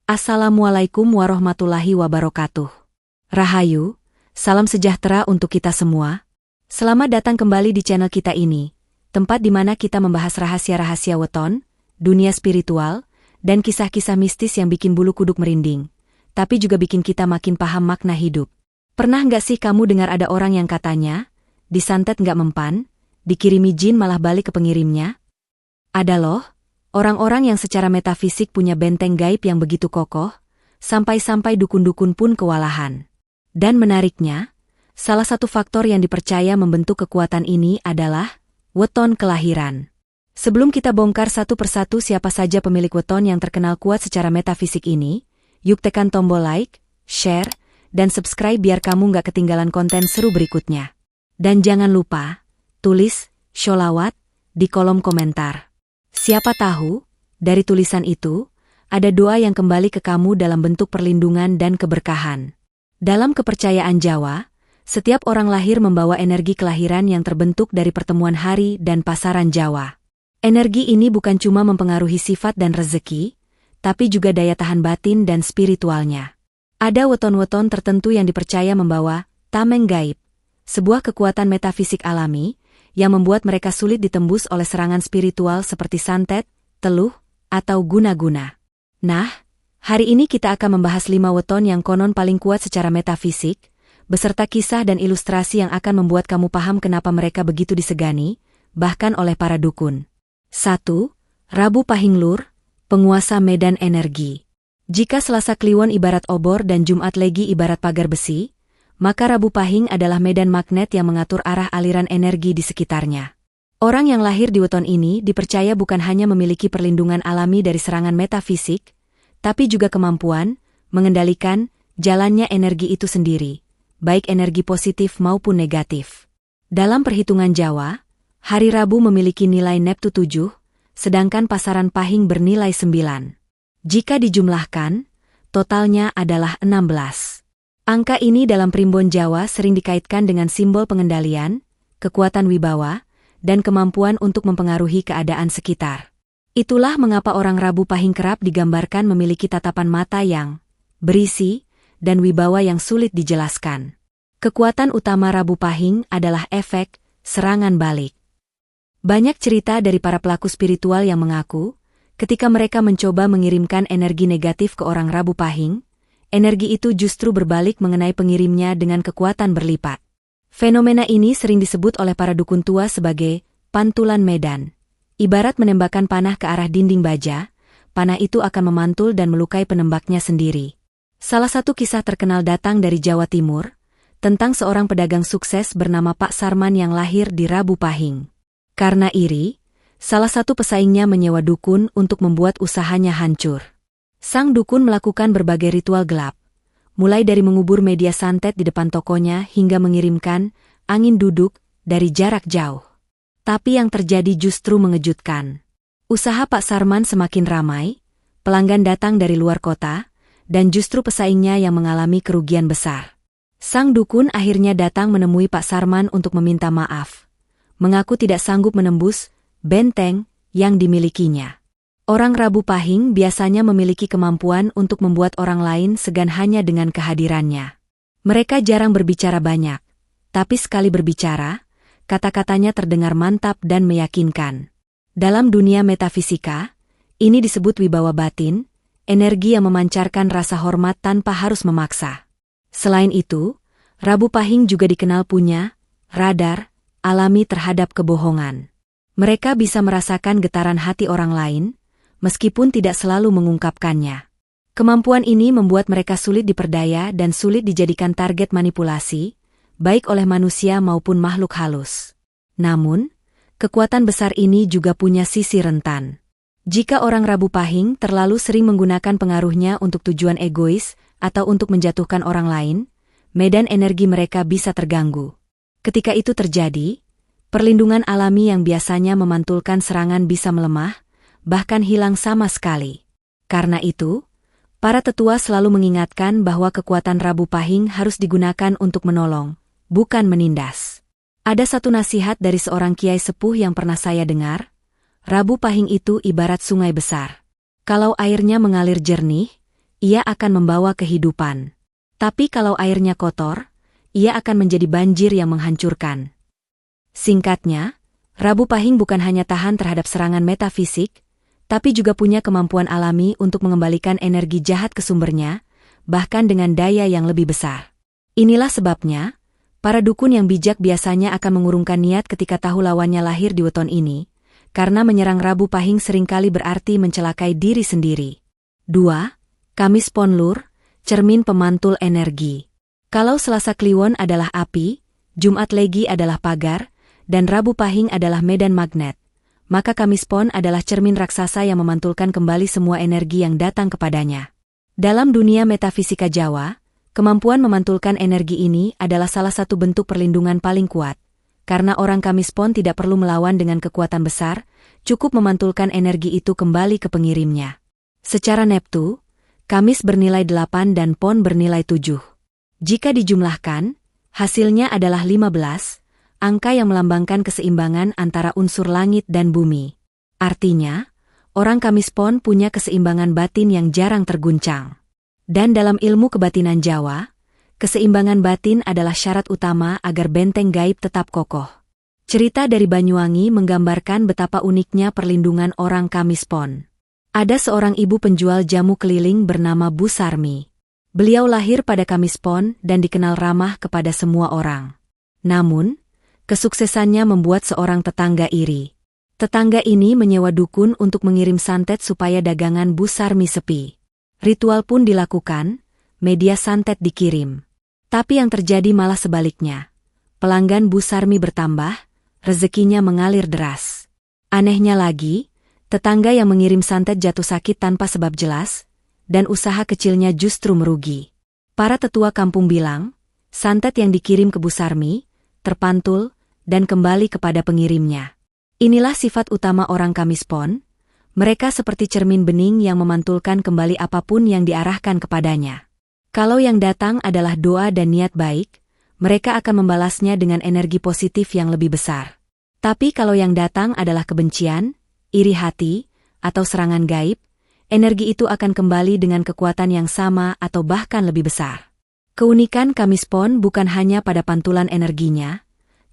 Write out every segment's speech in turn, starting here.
Assalamualaikum warahmatullahi wabarakatuh. Rahayu, salam sejahtera untuk kita semua. Selamat datang kembali di channel kita ini, tempat di mana kita membahas rahasia-rahasia weton, dunia spiritual, dan kisah-kisah mistis yang bikin bulu kuduk merinding, tapi juga bikin kita makin paham makna hidup. Pernah nggak sih kamu dengar ada orang yang katanya, disantet nggak mempan, dikirimi jin malah balik ke pengirimnya? Ada loh. Orang-orang yang secara metafisik punya benteng gaib yang begitu kokoh, sampai-sampai dukun-dukun pun kewalahan. Dan menariknya, salah satu faktor yang dipercaya membentuk kekuatan ini adalah weton kelahiran. Sebelum kita bongkar satu persatu siapa saja pemilik weton yang terkenal kuat secara metafisik ini, yuk tekan tombol like, share, dan subscribe biar kamu nggak ketinggalan konten seru berikutnya. Dan jangan lupa, tulis sholawat di kolom komentar. Siapa tahu, dari tulisan itu, ada doa yang kembali ke kamu dalam bentuk perlindungan dan keberkahan. Dalam kepercayaan Jawa, setiap orang lahir membawa energi kelahiran yang terbentuk dari pertemuan hari dan pasaran Jawa. Energi ini bukan cuma mempengaruhi sifat dan rezeki, tapi juga daya tahan batin dan spiritualnya. Ada weton-weton tertentu yang dipercaya membawa tameng gaib, sebuah kekuatan metafisik alami, yang membuat mereka sulit ditembus oleh serangan spiritual seperti santet, teluh, atau guna-guna. Nah, hari ini kita akan membahas 5 weton yang konon paling kuat secara metafisik, beserta kisah dan ilustrasi yang akan membuat kamu paham kenapa mereka begitu disegani, bahkan oleh para dukun. 1. Rabu Pahing Lur, penguasa medan energi. Jika Selasa Kliwon ibarat obor dan Jumat Legi ibarat pagar besi, maka Rabu Pahing adalah medan magnet yang mengatur arah aliran energi di sekitarnya. Orang yang lahir di weton ini dipercaya bukan hanya memiliki perlindungan alami dari serangan metafisik, tapi juga kemampuan mengendalikan jalannya energi itu sendiri, baik energi positif maupun negatif. Dalam perhitungan Jawa, hari Rabu memiliki nilai Neptu 7, sedangkan pasaran Pahing bernilai 9. Jika dijumlahkan, totalnya adalah 16. Angka ini dalam primbon Jawa sering dikaitkan dengan simbol pengendalian, kekuatan wibawa, dan kemampuan untuk mempengaruhi keadaan sekitar. Itulah mengapa orang Rabu Pahing kerap digambarkan memiliki tatapan mata yang berisi dan wibawa yang sulit dijelaskan. Kekuatan utama Rabu Pahing adalah efek serangan balik. Banyak cerita dari para pelaku spiritual yang mengaku, ketika mereka mencoba mengirimkan energi negatif ke orang Rabu Pahing, energi itu justru berbalik mengenai pengirimnya dengan kekuatan berlipat. Fenomena ini sering disebut oleh para dukun tua sebagai pantulan medan. Ibarat menembakkan panah ke arah dinding baja, panah itu akan memantul dan melukai penembaknya sendiri. Salah satu kisah terkenal datang dari Jawa Timur, tentang seorang pedagang sukses bernama Pak Sarman yang lahir di Rabu Pahing. Karena iri, salah satu pesaingnya menyewa dukun untuk membuat usahanya hancur. Sang dukun melakukan berbagai ritual gelap, mulai dari mengubur media santet di depan tokonya hingga mengirimkan angin duduk dari jarak jauh. Tapi yang terjadi justru mengejutkan. Usaha Pak Sarman semakin ramai, pelanggan datang dari luar kota, dan justru pesaingnya yang mengalami kerugian besar. Sang dukun akhirnya datang menemui Pak Sarman untuk meminta maaf, mengaku tidak sanggup menembus benteng yang dimilikinya. Orang Rabu Pahing biasanya memiliki kemampuan untuk membuat orang lain segan hanya dengan kehadirannya. Mereka jarang berbicara banyak, tapi sekali berbicara, kata-katanya terdengar mantap dan meyakinkan. Dalam dunia metafisika, ini disebut wibawa batin, energi yang memancarkan rasa hormat tanpa harus memaksa. Selain itu, Rabu Pahing juga dikenal punya radar alami terhadap kebohongan. Mereka bisa merasakan getaran hati orang lain, meskipun tidak selalu mengungkapkannya. Kemampuan ini membuat mereka sulit diperdaya dan sulit dijadikan target manipulasi, baik oleh manusia maupun makhluk halus. Namun, kekuatan besar ini juga punya sisi rentan. Jika orang Rabu Pahing terlalu sering menggunakan pengaruhnya untuk tujuan egois atau untuk menjatuhkan orang lain, medan energi mereka bisa terganggu. Ketika itu terjadi, perlindungan alami yang biasanya memantulkan serangan bisa melemah, bahkan hilang sama sekali. Karena itu, para tetua selalu mengingatkan bahwa kekuatan Rabu Pahing harus digunakan untuk menolong, bukan menindas. Ada satu nasihat dari seorang kiai sepuh yang pernah saya dengar, Rabu Pahing itu ibarat sungai besar. Kalau airnya mengalir jernih, ia akan membawa kehidupan. Tapi kalau airnya kotor, ia akan menjadi banjir yang menghancurkan. Singkatnya, Rabu Pahing bukan hanya tahan terhadap serangan metafisik, tapi juga punya kemampuan alami untuk mengembalikan energi jahat ke sumbernya, bahkan dengan daya yang lebih besar. Inilah sebabnya, para dukun yang bijak biasanya akan mengurungkan niat ketika tahu lawannya lahir di weton ini, karena menyerang Rabu Pahing seringkali berarti mencelakai diri sendiri. 2. Kamis Pon Lur, cermin pemantul energi. Kalau Selasa Kliwon adalah api, Jumat Legi adalah pagar, dan Rabu Pahing adalah medan magnet, maka Kamis Pon adalah cermin raksasa yang memantulkan kembali semua energi yang datang kepadanya. Dalam dunia metafisika Jawa, kemampuan memantulkan energi ini adalah salah satu bentuk perlindungan paling kuat, karena orang Kamis Pon tidak perlu melawan dengan kekuatan besar, cukup memantulkan energi itu kembali ke pengirimnya. Secara neptu, Kamis bernilai 8 dan Pon bernilai 7. Jika dijumlahkan, hasilnya adalah 15, angka yang melambangkan keseimbangan antara unsur langit dan bumi. Artinya, orang Kamis Pon punya keseimbangan batin yang jarang terguncang. Dan dalam ilmu kebatinan Jawa, keseimbangan batin adalah syarat utama agar benteng gaib tetap kokoh. Cerita dari Banyuwangi menggambarkan betapa uniknya perlindungan orang Kamis Pon. Ada seorang ibu penjual jamu keliling bernama Bu Sarmi. Beliau lahir pada Kamis Pon dan dikenal ramah kepada semua orang. Namun, kesuksesannya membuat seorang tetangga iri. Tetangga ini menyewa dukun untuk mengirim santet supaya dagangan Bu Sarmi sepi. Ritual pun dilakukan, media santet dikirim. Tapi yang terjadi malah sebaliknya. Pelanggan Bu Sarmi bertambah, rezekinya mengalir deras. Anehnya lagi, tetangga yang mengirim santet jatuh sakit tanpa sebab jelas, dan usaha kecilnya justru merugi. Para tetua kampung bilang, santet yang dikirim ke Bu Sarmi terpantul dan kembali kepada pengirimnya. Inilah sifat utama orang Kamis Pon, mereka seperti cermin bening yang memantulkan kembali apapun yang diarahkan kepadanya. Kalau yang datang adalah doa dan niat baik, mereka akan membalasnya dengan energi positif yang lebih besar. Tapi kalau yang datang adalah kebencian, iri hati, atau serangan gaib, energi itu akan kembali dengan kekuatan yang sama atau bahkan lebih besar. Keunikan Kamis Pon bukan hanya pada pantulan energinya,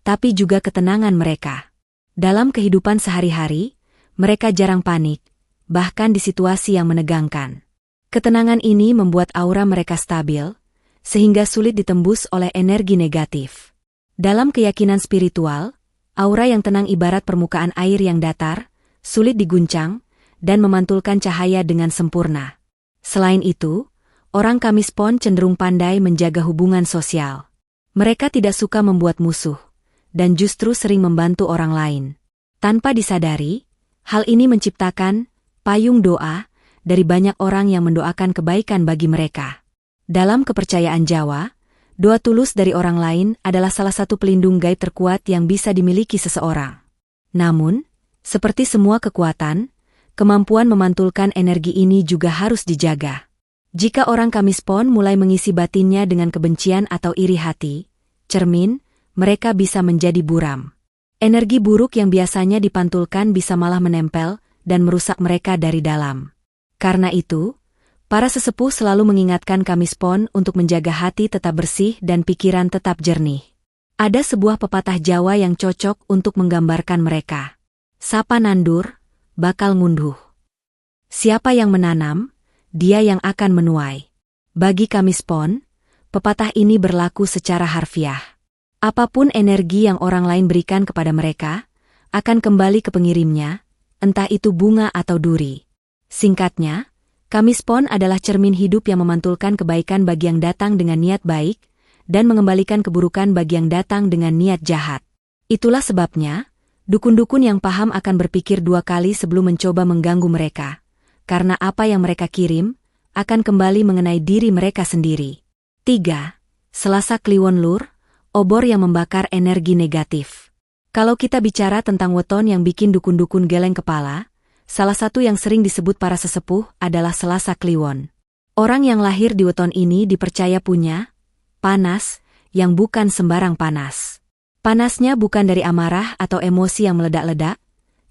tapi juga ketenangan mereka. Dalam kehidupan sehari-hari, mereka jarang panik, bahkan di situasi yang menegangkan. Ketenangan ini membuat aura mereka stabil, sehingga sulit ditembus oleh energi negatif. Dalam keyakinan spiritual, aura yang tenang ibarat permukaan air yang datar, sulit diguncang, dan memantulkan cahaya dengan sempurna. Selain itu, orang Kamis Pon cenderung pandai menjaga hubungan sosial. Mereka tidak suka membuat musuh, dan justru sering membantu orang lain. Tanpa disadari, hal ini menciptakan payung doa dari banyak orang yang mendoakan kebaikan bagi mereka. Dalam kepercayaan Jawa, doa tulus dari orang lain adalah salah satu pelindung gaib terkuat yang bisa dimiliki seseorang. Namun, seperti semua kekuatan, kemampuan memantulkan energi ini juga harus dijaga. Jika orang Kamis Pon mulai mengisi batinnya dengan kebencian atau iri hati, cermin, mereka bisa menjadi buram. Energi buruk yang biasanya dipantulkan bisa malah menempel dan merusak mereka dari dalam. Karena itu, para sesepuh selalu mengingatkan Kamis Pon untuk menjaga hati tetap bersih dan pikiran tetap jernih. Ada sebuah pepatah Jawa yang cocok untuk menggambarkan mereka. Sapa nandur, bakal ngunduh. Siapa yang menanam, dia yang akan menuai. Bagi Kamis Pon, pepatah ini berlaku secara harfiah. Apapun energi yang orang lain berikan kepada mereka, akan kembali ke pengirimnya, entah itu bunga atau duri. Singkatnya, Kamis Pon adalah cermin hidup yang memantulkan kebaikan bagi yang datang dengan niat baik, dan mengembalikan keburukan bagi yang datang dengan niat jahat. Itulah sebabnya, dukun-dukun yang paham akan berpikir 2 kali sebelum mencoba mengganggu mereka, karena apa yang mereka kirim, akan kembali mengenai diri mereka sendiri. 3. Selasa Kliwon Lur, obor yang membakar energi negatif. Kalau kita bicara tentang weton yang bikin dukun-dukun geleng kepala, salah satu yang sering disebut para sesepuh adalah Selasa Kliwon. Orang yang lahir di weton ini dipercaya punya panas yang bukan sembarang panas. Panasnya bukan dari amarah atau emosi yang meledak-ledak,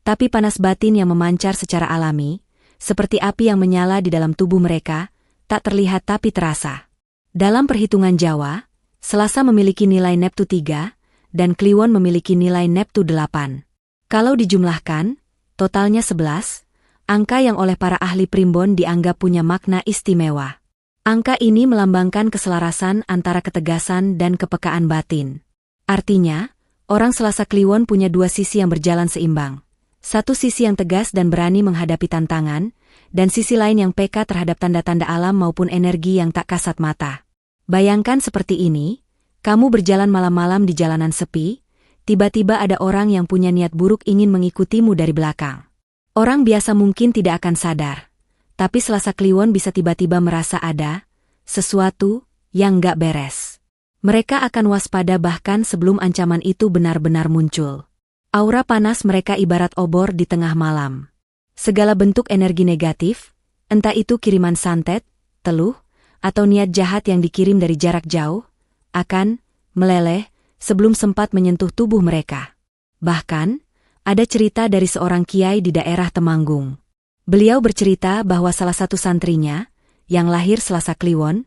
tapi panas batin yang memancar secara alami, seperti api yang menyala di dalam tubuh mereka, tak terlihat tapi terasa. Dalam perhitungan Jawa, Selasa memiliki nilai Neptu 3, dan Kliwon memiliki nilai Neptu 8. Kalau dijumlahkan, totalnya 11, angka yang oleh para ahli primbon dianggap punya makna istimewa. Angka ini melambangkan keselarasan antara ketegasan dan kepekaan batin. Artinya, orang Selasa Kliwon punya dua sisi yang berjalan seimbang. Satu sisi yang tegas dan berani menghadapi tantangan, dan sisi lain yang peka terhadap tanda-tanda alam maupun energi yang tak kasat mata. Bayangkan seperti ini, kamu berjalan malam-malam di jalanan sepi, tiba-tiba ada orang yang punya niat buruk ingin mengikutimu dari belakang. Orang biasa mungkin tidak akan sadar, tapi Selasa Kliwon bisa tiba-tiba merasa ada sesuatu yang gak beres. Mereka akan waspada bahkan sebelum ancaman itu benar-benar muncul. Aura panas mereka ibarat obor di tengah malam. Segala bentuk energi negatif, entah itu kiriman santet, teluh, atau niat jahat yang dikirim dari jarak jauh, akan meleleh sebelum sempat menyentuh tubuh mereka. Bahkan, ada cerita dari seorang kiai di daerah Temanggung. Beliau bercerita bahwa salah satu santrinya, yang lahir Selasa Kliwon,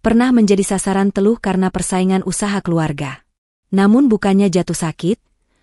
pernah menjadi sasaran teluh karena persaingan usaha keluarga. Namun bukannya jatuh sakit,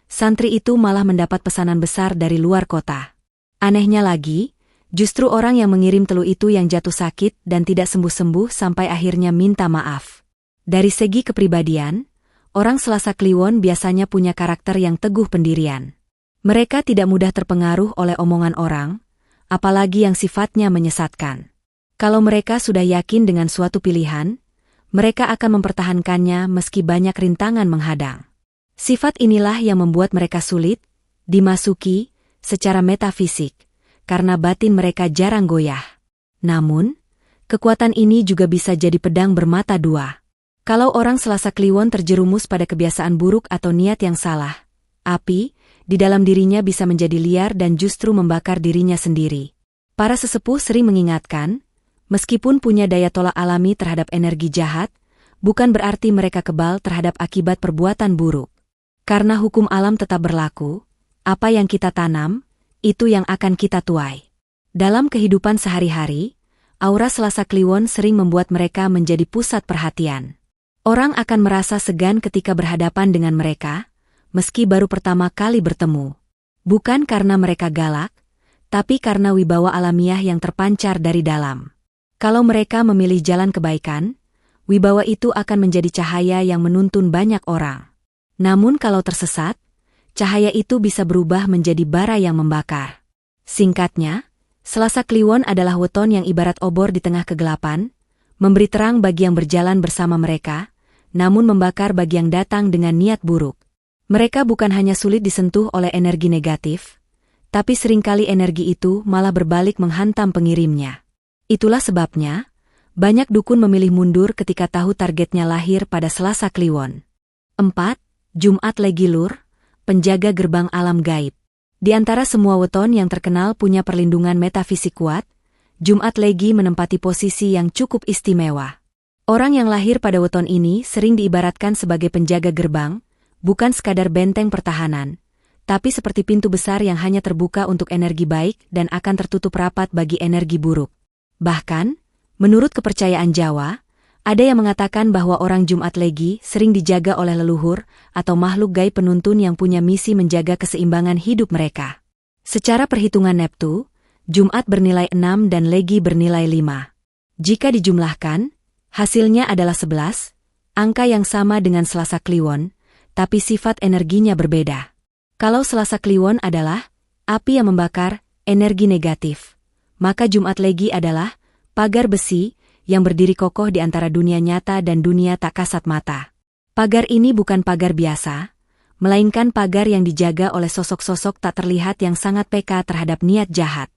santri itu malah mendapat pesanan besar dari luar kota. Anehnya lagi, justru orang yang mengirim teluh itu yang jatuh sakit dan tidak sembuh-sembuh sampai akhirnya minta maaf. Dari segi kepribadian, orang Selasa Kliwon biasanya punya karakter yang teguh pendirian. Mereka tidak mudah terpengaruh oleh omongan orang, apalagi yang sifatnya menyesatkan. Kalau mereka sudah yakin dengan suatu pilihan, mereka akan mempertahankannya meski banyak rintangan menghadang. Sifat inilah yang membuat mereka sulit dimasuki secara metafisik, karena batin mereka jarang goyah. Namun, kekuatan ini juga bisa jadi pedang bermata dua. Kalau orang Selasa Kliwon terjerumus pada kebiasaan buruk atau niat yang salah, api di dalam dirinya bisa menjadi liar dan justru membakar dirinya sendiri. Para sesepuh sering mengingatkan, meskipun punya daya tolak alami terhadap energi jahat, bukan berarti mereka kebal terhadap akibat perbuatan buruk. Karena hukum alam tetap berlaku, apa yang kita tanam, itu yang akan kita tuai. Dalam kehidupan sehari-hari, aura Selasa Kliwon sering membuat mereka menjadi pusat perhatian. Orang akan merasa segan ketika berhadapan dengan mereka, meski baru pertama kali bertemu. Bukan karena mereka galak, tapi karena wibawa alamiah yang terpancar dari dalam. Kalau mereka memilih jalan kebaikan, wibawa itu akan menjadi cahaya yang menuntun banyak orang. Namun kalau tersesat, cahaya itu bisa berubah menjadi bara yang membakar. Singkatnya, Selasa Kliwon adalah weton yang ibarat obor di tengah kegelapan, memberi terang bagi yang berjalan bersama mereka, namun membakar bagi yang datang dengan niat buruk. Mereka bukan hanya sulit disentuh oleh energi negatif, tapi seringkali energi itu malah berbalik menghantam pengirimnya. Itulah sebabnya, banyak dukun memilih mundur ketika tahu targetnya lahir pada Selasa Kliwon. 4. Jumat Legilur, penjaga gerbang alam gaib. Di antara semua weton yang terkenal punya perlindungan metafisik kuat, Jumat Legi menempati posisi yang cukup istimewa. Orang yang lahir pada weton ini sering diibaratkan sebagai penjaga gerbang, bukan sekadar benteng pertahanan, tapi seperti pintu besar yang hanya terbuka untuk energi baik dan akan tertutup rapat bagi energi buruk. Bahkan, menurut kepercayaan Jawa, ada yang mengatakan bahwa orang Jumat Legi sering dijaga oleh leluhur atau makhluk gaib penuntun yang punya misi menjaga keseimbangan hidup mereka. Secara perhitungan Neptu, Jumat bernilai 6 dan Legi bernilai 5. Jika dijumlahkan, hasilnya adalah 11, angka yang sama dengan Selasa Kliwon, tapi sifat energinya berbeda. Kalau Selasa Kliwon adalah api yang membakar energi negatif, maka Jumat Legi adalah pagar besi yang berdiri kokoh di antara dunia nyata dan dunia tak kasat mata. Pagar ini bukan pagar biasa, melainkan pagar yang dijaga oleh sosok-sosok tak terlihat yang sangat peka terhadap niat jahat.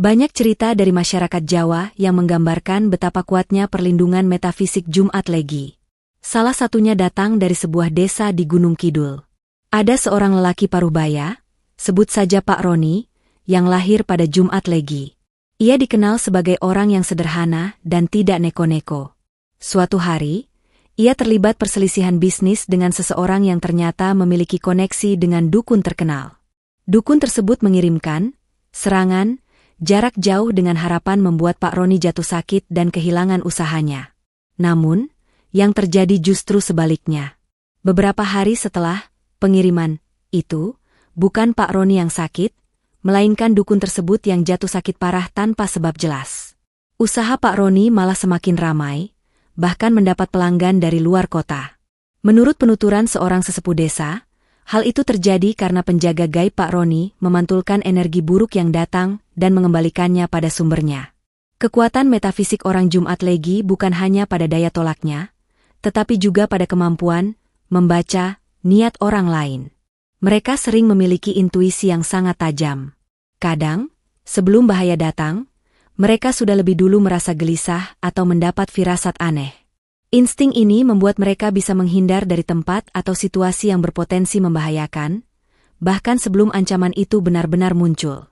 Banyak cerita dari masyarakat Jawa yang menggambarkan betapa kuatnya perlindungan metafisik Jumat Legi. Salah satunya datang dari sebuah desa di Gunung Kidul. Ada seorang lelaki parubaya, sebut saja Pak Roni, yang lahir pada Jumat Legi. Ia dikenal sebagai orang yang sederhana dan tidak neko-neko. Suatu hari, ia terlibat perselisihan bisnis dengan seseorang yang ternyata memiliki koneksi dengan dukun terkenal. Dukun tersebut mengirimkan serangan Jarak jauh dengan harapan membuat Pak Roni jatuh sakit dan kehilangan usahanya. Namun, yang terjadi justru sebaliknya. Beberapa hari setelah pengiriman itu, bukan Pak Roni yang sakit, melainkan dukun tersebut yang jatuh sakit parah tanpa sebab jelas. Usaha Pak Roni malah semakin ramai, bahkan mendapat pelanggan dari luar kota. Menurut penuturan seorang sesepuh desa, hal itu terjadi karena penjaga gaib Pak Roni memantulkan energi buruk yang datang dan mengembalikannya pada sumbernya. Kekuatan metafisik orang Jumat Legi bukan hanya pada daya tolaknya, tetapi juga pada kemampuan membaca niat orang lain. Mereka sering memiliki intuisi yang sangat tajam. Kadang, sebelum bahaya datang, mereka sudah lebih dulu merasa gelisah atau mendapat firasat aneh. Insting ini membuat mereka bisa menghindar dari tempat atau situasi yang berpotensi membahayakan, bahkan sebelum ancaman itu benar-benar muncul.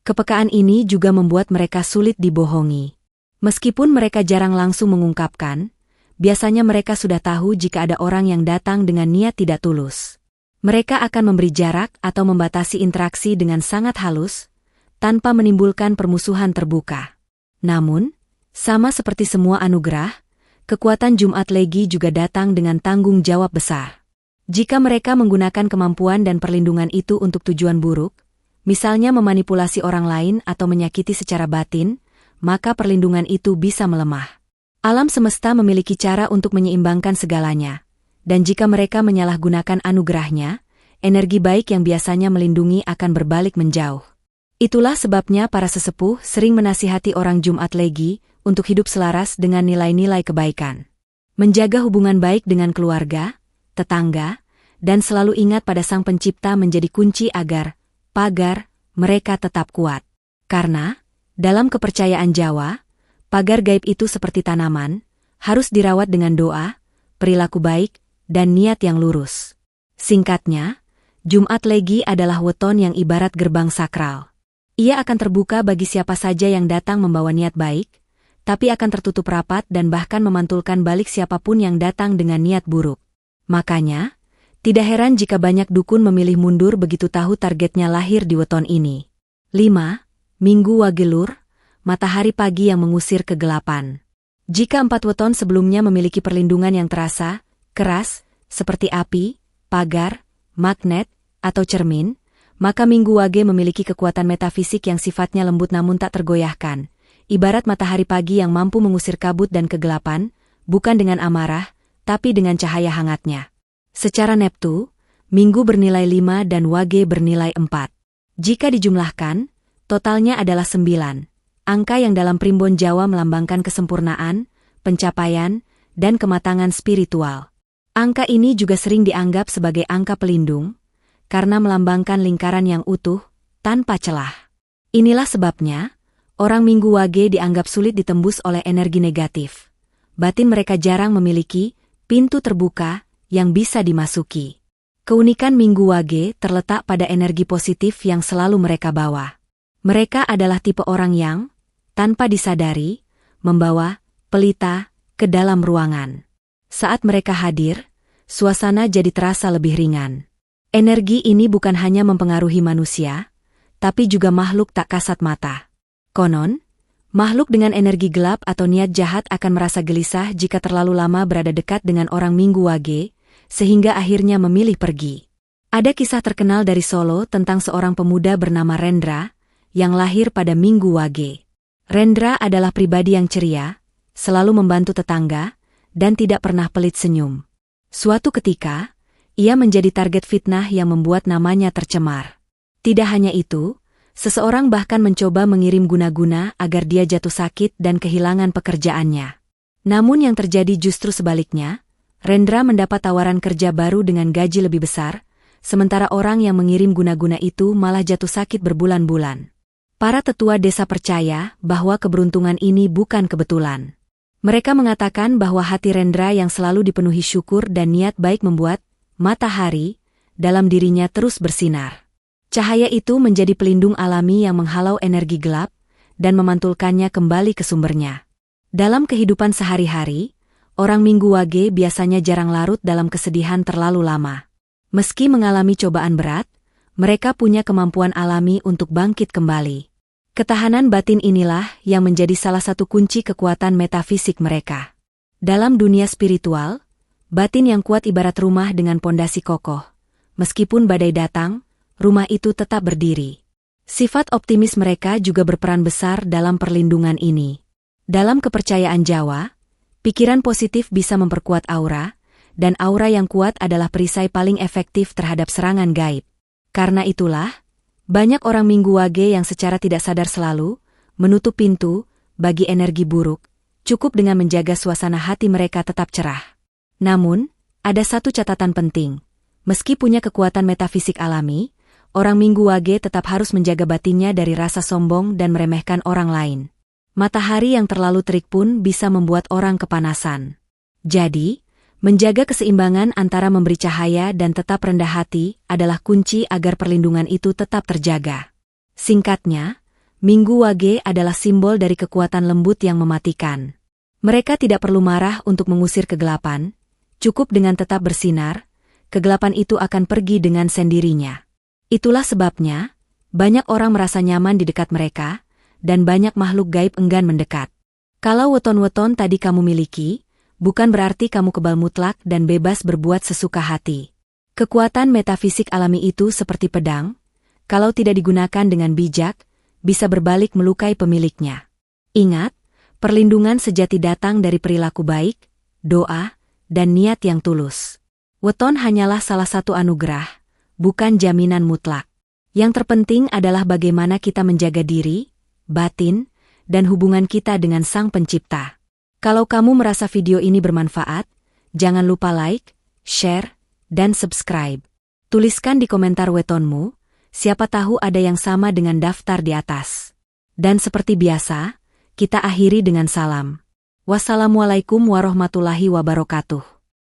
Kepekaan ini juga membuat mereka sulit dibohongi. Meskipun mereka jarang langsung mengungkapkan, biasanya mereka sudah tahu jika ada orang yang datang dengan niat tidak tulus. Mereka akan memberi jarak atau membatasi interaksi dengan sangat halus, tanpa menimbulkan permusuhan terbuka. Namun, sama seperti semua anugerah, kekuatan Jumat Legi juga datang dengan tanggung jawab besar. Jika mereka menggunakan kemampuan dan perlindungan itu untuk tujuan buruk, misalnya memanipulasi orang lain atau menyakiti secara batin, maka perlindungan itu bisa melemah. Alam semesta memiliki cara untuk menyeimbangkan segalanya, dan jika mereka menyalahgunakan anugerahnya, energi baik yang biasanya melindungi akan berbalik menjauh. Itulah sebabnya para sesepuh sering menasihati orang Jumat Legi untuk hidup selaras dengan nilai-nilai kebaikan. Menjaga hubungan baik dengan keluarga, tetangga, dan selalu ingat pada Sang Pencipta menjadi kunci agar pagar mereka tetap kuat. Karena, dalam kepercayaan Jawa, pagar gaib itu seperti tanaman, harus dirawat dengan doa, perilaku baik, dan niat yang lurus. Singkatnya, Jumat Legi adalah weton yang ibarat gerbang sakral. Ia akan terbuka bagi siapa saja yang datang membawa niat baik, tapi akan tertutup rapat dan bahkan memantulkan balik siapapun yang datang dengan niat buruk. Makanya, tidak heran jika banyak dukun memilih mundur begitu tahu targetnya lahir di weton ini. 5. Minggu Wagelur, matahari pagi yang mengusir kegelapan. Jika 4 weton sebelumnya memiliki perlindungan yang terasa, keras, seperti api, pagar, magnet, atau cermin, maka Minggu Wage memiliki kekuatan metafisik yang sifatnya lembut namun tak tergoyahkan, ibarat matahari pagi yang mampu mengusir kabut dan kegelapan, bukan dengan amarah, tapi dengan cahaya hangatnya. Secara neptu, Minggu bernilai 5 dan Wage bernilai 4. Jika dijumlahkan, totalnya adalah 9, angka yang dalam primbon Jawa melambangkan kesempurnaan, pencapaian, dan kematangan spiritual. Angka ini juga sering dianggap sebagai angka pelindung, karena melambangkan lingkaran yang utuh, tanpa celah. Inilah sebabnya, orang Minggu Wage dianggap sulit ditembus oleh energi negatif. Batin mereka jarang memiliki pintu terbuka yang bisa dimasuki. Keunikan Minggu Wage terletak pada energi positif yang selalu mereka bawa. Mereka adalah tipe orang yang, tanpa disadari, membawa pelita ke dalam ruangan. Saat mereka hadir, suasana jadi terasa lebih ringan. Energi ini bukan hanya mempengaruhi manusia, tapi juga makhluk tak kasat mata. Konon, makhluk dengan energi gelap atau niat jahat akan merasa gelisah jika terlalu lama berada dekat dengan orang Minggu Wage, sehingga akhirnya memilih pergi. Ada kisah terkenal dari Solo tentang seorang pemuda bernama Rendra, yang lahir pada Minggu Wage. Rendra adalah pribadi yang ceria, selalu membantu tetangga, dan tidak pernah pelit senyum. Suatu ketika, ia menjadi target fitnah yang membuat namanya tercemar. Tidak hanya itu, seseorang bahkan mencoba mengirim guna-guna agar dia jatuh sakit dan kehilangan pekerjaannya. Namun yang terjadi justru sebaliknya, Rendra mendapat tawaran kerja baru dengan gaji lebih besar, sementara orang yang mengirim guna-guna itu malah jatuh sakit berbulan-bulan. Para tetua desa percaya bahwa keberuntungan ini bukan kebetulan. Mereka mengatakan bahwa hati Rendra yang selalu dipenuhi syukur dan niat baik membuat matahari dalam dirinya terus bersinar. Cahaya itu menjadi pelindung alami yang menghalau energi gelap dan memantulkannya kembali ke sumbernya. Dalam kehidupan sehari-hari, orang Minggu Wage biasanya jarang larut dalam kesedihan terlalu lama. Meski mengalami cobaan berat, mereka punya kemampuan alami untuk bangkit kembali. Ketahanan batin inilah yang menjadi salah satu kunci kekuatan metafisik mereka. Dalam dunia spiritual, batin yang kuat ibarat rumah dengan pondasi kokoh. Meskipun badai datang, rumah itu tetap berdiri. Sifat optimis mereka juga berperan besar dalam perlindungan ini. Dalam kepercayaan Jawa, pikiran positif bisa memperkuat aura, dan aura yang kuat adalah perisai paling efektif terhadap serangan gaib. Karena itulah, banyak orang Minggu Wage yang secara tidak sadar selalu menutup pintu bagi energi buruk, cukup dengan menjaga suasana hati mereka tetap cerah. Namun, ada satu catatan penting. Meski punya kekuatan metafisik alami, orang Minggu Wage tetap harus menjaga batinnya dari rasa sombong dan meremehkan orang lain. Matahari yang terlalu terik pun bisa membuat orang kepanasan. Jadi, menjaga keseimbangan antara memberi cahaya dan tetap rendah hati adalah kunci agar perlindungan itu tetap terjaga. Singkatnya, Minggu Wage adalah simbol dari kekuatan lembut yang mematikan. Mereka tidak perlu marah untuk mengusir kegelapan, cukup dengan tetap bersinar, kegelapan itu akan pergi dengan sendirinya. Itulah sebabnya, banyak orang merasa nyaman di dekat mereka, dan banyak makhluk gaib enggan mendekat. Kalau weton-weton tadi kamu miliki, bukan berarti kamu kebal mutlak dan bebas berbuat sesuka hati. Kekuatan metafisik alami itu seperti pedang, kalau tidak digunakan dengan bijak, bisa berbalik melukai pemiliknya. Ingat, perlindungan sejati datang dari perilaku baik, doa, dan niat yang tulus. Weton hanyalah salah satu anugerah, bukan jaminan mutlak. Yang terpenting adalah bagaimana kita menjaga diri, batin, dan hubungan kita dengan Sang Pencipta. Kalau kamu merasa video ini bermanfaat, jangan lupa like, share, dan subscribe. Tuliskan di komentar wetonmu, siapa tahu ada yang sama dengan daftar di atas. Dan seperti biasa, kita akhiri dengan salam. Wassalamualaikum warahmatullahi wabarakatuh.